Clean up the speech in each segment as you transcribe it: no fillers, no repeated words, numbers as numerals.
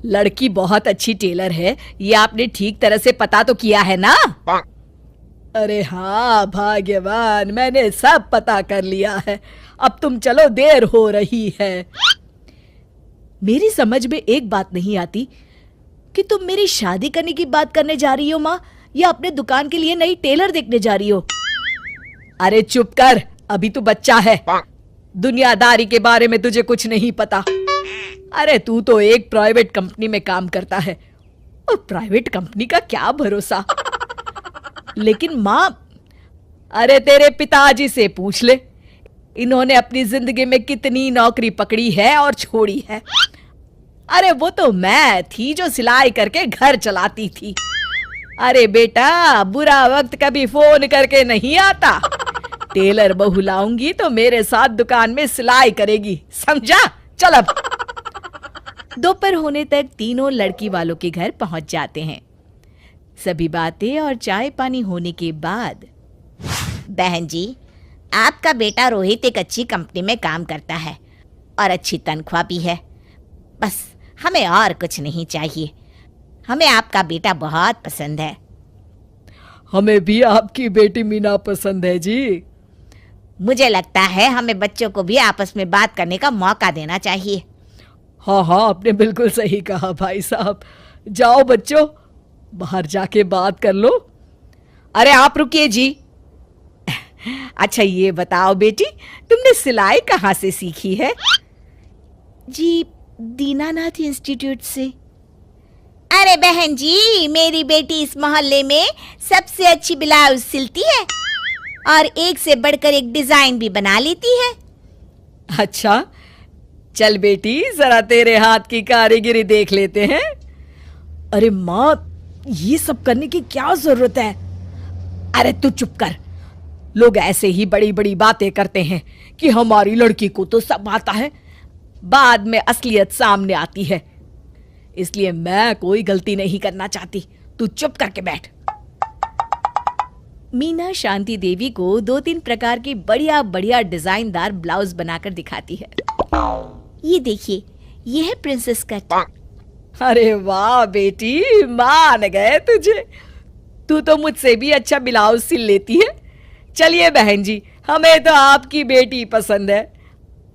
लड़की बहुत अच्छी टेलर है, ये आपने ठीक तरह से पता तो किया है ना? अरे हाँ भाग्यवान, मैंने सब पता कर लिया है। अब तुम चलो, देर हो रही है। मेरी समझ में एक बात नहीं आती कि तुम मेरी शादी करने की बात करने जा रही हो माँ, या अपने दुकान के लिए नई टेलर देखने जा रही हो? अरे चुप कर, अभी तू बच्चा है, दुनियादारी के बारे में तुझे कुछ नहीं पता। अरे तू तो एक प्राइवेट कंपनी में काम करता है, और प्राइवेट कंपनी का क्या भरोसा। लेकिन माँ, अरे तेरे पिताजी से पूछ ले, इन्होंने अपनी जिंदगी में कितनी नौकरी पकड़ी है और छोड़ी है। अरे वो तो मैं थी जो सिलाई करके घर चलाती थी। अरे बेटा, बुरा वक्त कभी फोन करके नहीं आता। टेलर बहू लाऊंगी तो मेरे साथ दुकान में सिलाई करेगी, समझा? चल अब। दोपहर होने तक तीनों लड़की वालों के घर पहुंच जाते हैं। सभी बातें और चाय पानी होने के बाद, बहन जी, आपका बेटा रोहित एक अच्छी कंपनी में काम करता है और अच्छी तनख्वाह भी है। बस हमें और कुछ नहीं चाहिए। हमें आपका बेटा बहुत पसंद है। हमें भी आपकी बेटी मीना पसंद है जी। मुझे लगता है हमें बच्चों को भी आपस में बात करने का मौका देना चाहिए। हाँ हाँ, आपने बिल्कुल सही कहा भाई साहब। जाओ बच्चों, बाहर जाके बात कर लो। अरे आप रुकिए जी। अच्छा ये बताओ बेटी, तुमने सिलाई कहाँ से सीखी है? जी, दीनानाथ इंस्टीट्यूट से। अरे बहन जी, मेरी बेटी इस मोहल्ले में सबसे अच्छी ब्लाउज सिलती है और एक से बढ़कर एक डिजाइन भी बना लेती है। अच्छा, चल बेटी, जरा तेरे हाथ की कारीगरी देख लेते हैं। अरे माँ, ये सब करने की क्या जरूरत है? अरे तू चुप कर। लोग ऐसे ही बड़ी बड़ी बातें करते हैं कि हमारी लड़की को तो सब आता है, बाद में असलियत सामने आती है। इसलिए मैं कोई गलती नहीं करना चाहती, तू चुप करके बैठ। मीना शांति देवी को 2-3 प्रकार की बढ़िया बढ़िया डिजाइनदार ब्लाउज बनाकर दिखाती है। ये देखिए, ये है प्रिंसेस कट। अरे वाह बेटी, मान गए तुझे। तू तो मुझसे भी अच्छा ब्लाउज सिल लेती है। चलिए बहन जी, हमें तो आपकी बेटी पसंद है।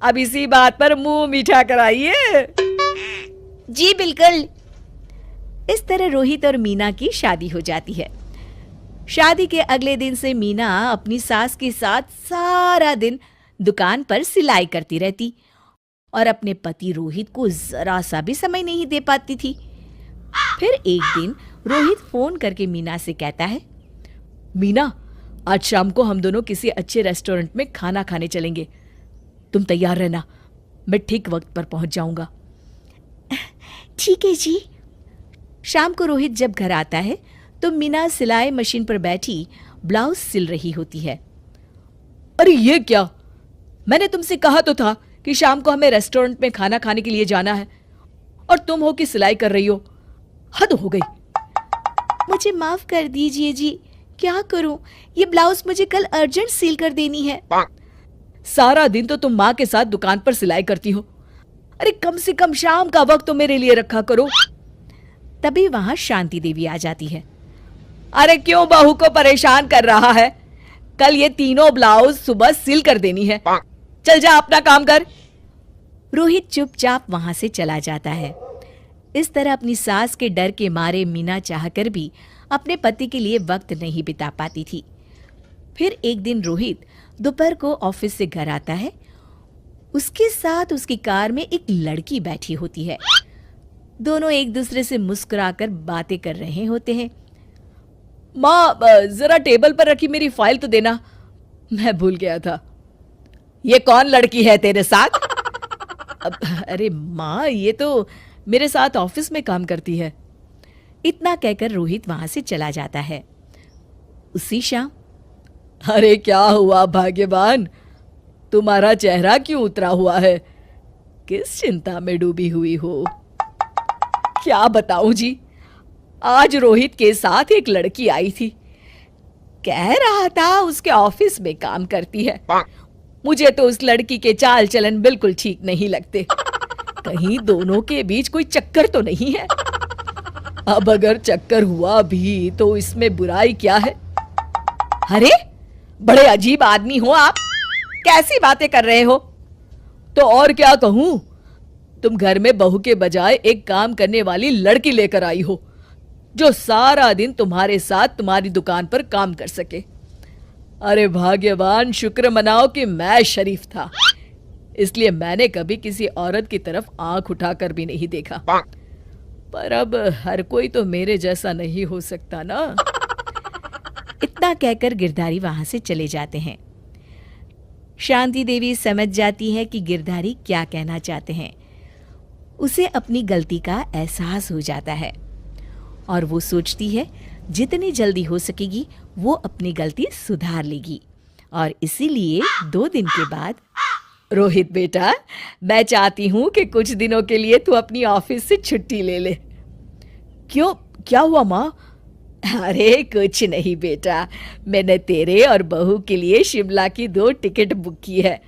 अब इसी बात पर मुंह मीठा कराइए। जी बिल्कुल। इस तरह रोहित और मीना की शादी हो जाती है। शादी के अगले दिन से मीना अपनी सास के साथ सारा दिन दुकान पर सिलाई करती रहती और अपने पति रोहित को जरा सा भी समय नहीं दे पाती थी। फिर एक दिन रोहित फोन करके मीना से कहता है, मीना, आज शाम को हम दोनों किसी अच्छे रेस्टोरेंट में खाना खाने चलेंगे। तुम तैयार रहना, मैं ठीक वक्त पर पहुंच जाऊंगा। ठीक है जी। शाम को रोहित जब घर आता है तो मीना सिलाई मशीन पर बैठी ब्लाउज सिल रही होती है। अरे ये क्या, मैंने तुमसे कहा तो था कि शाम को हमें रेस्टोरेंट में खाना खाने के लिए जाना है, और तुम हो कि सिलाई कर रही हो। हद हो गई। मुझे माफ कर दीजिए जी, क्या करूं, ये ब्लाउज मुझे कल अर्जेंट सील कर देनी है। सारा दिन तो तुम माँ के साथ दुकान पर सिलाई करती हो, अरे कम से कम शाम का वक्त तो मेरे लिए रखा करो। तभी वहां शांति देवी आ जाती है। अरे क्यों बहू को परेशान कर रहा है? कल ये तीनों ब्लाउज सुबह सिल कर देनी है। चल जा, अपना काम कर। रोहित चुपचाप वहां से चला जाता है। इस तरह अपनी सास के डर के मारे मीना चाहकर भी अपने पति के लिए वक्त नहीं बिता पाती थी। फिर एक दिन रोहित दोपहर को ऑफिस से घर आता है। उसके साथ उसकी कार में एक लड़की बैठी होती है। दोनों एक दूसरे से मुस्कुराकर बातें कर रहे होते हैं। माँ, जरा टेबल पर रखी मेरी फाइल तो देना, मैं भूल गया था। ये कौन लड़की है तेरे साथ? अरे माँ, ये तो मेरे साथ ऑफिस में काम करती है। इतना कहकर रोहित वहां से चला जाता है। उसी शाम, अरे क्या हुआ भाग्यवान, तुम्हारा चेहरा क्यों उतरा हुआ है? किस चिंता में डूबी हुई हो? क्या बताऊं जी, आज रोहित के साथ एक लड़की आई थी। कह रहा था उसके ऑफिस में काम करती है। मुझे तो उस लड़की के चाल चलन बिल्कुल ठीक नहीं लगते। कहीं दोनों के बीच कोई चक्कर तो नहीं है। अब अगर चक्कर हुआ भी तो इसमें बुराई क्या है? अरे बड़े अजीब आदमी हो आप, कैसी बातें कर रहे हो? तो और क्या कहूं, तुम घर में बहू के बजाय एक काम करने वाली लड़की लेकर आई हो जो सारा दिन तुम्हारे साथ तुम्हारी दुकान पर काम कर सके। अरे भाग्यवान, शुक्र मनाओ कि मैं शरीफ था, इसलिए मैंने कभी किसी औरत की तरफ आंख उठाकर भी नहीं देखा। पर अब हर कोई तो मेरे जैसा नहीं हो सकता ना। इतना कहकर गिरधारी वहां से चले जाते हैं। शांति देवी समझ जाती है कि गिरधारी क्या कहना चाहते हैं। उसे अपनी गलती का एहसास हो जाता है और वो सोचती है जितनी जल्दी हो सकेगी वो अपनी गलती सुधार लेगी। और इसीलिए 2 दिन के बाद, रोहित बेटा, मैं चाहती हूं कि कुछ दिनों के लिए तू अपनी ऑफिस से छुट्टी ले ले। क्यों, क्या हुआ माँ? अरे कुछ नहीं बेटा, मैंने तेरे और बहू के लिए शिमला की 2 टिकट बुक की है।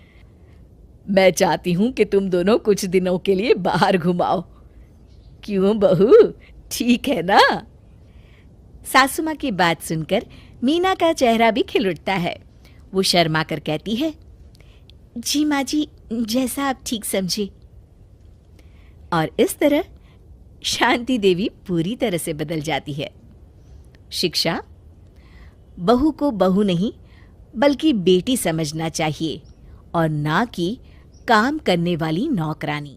मैं चाहती हूं कि तुम दोनों कुछ दिनों के लिए बाहर घुमाओ। क्यों बहू, ठीक है ना? सासू माँ की बात सुनकर मीना का चेहरा भी खिल उठता है। वो शर्मा कर कहती है, जी माँ जी, जैसा आप ठीक समझे। और इस तरह शांति देवी पूरी तरह से बदल जाती है। शिक्षा, बहू को बहू नहीं बल्कि बेटी समझना चाहिए और ना कि काम करने वाली नौकरानी।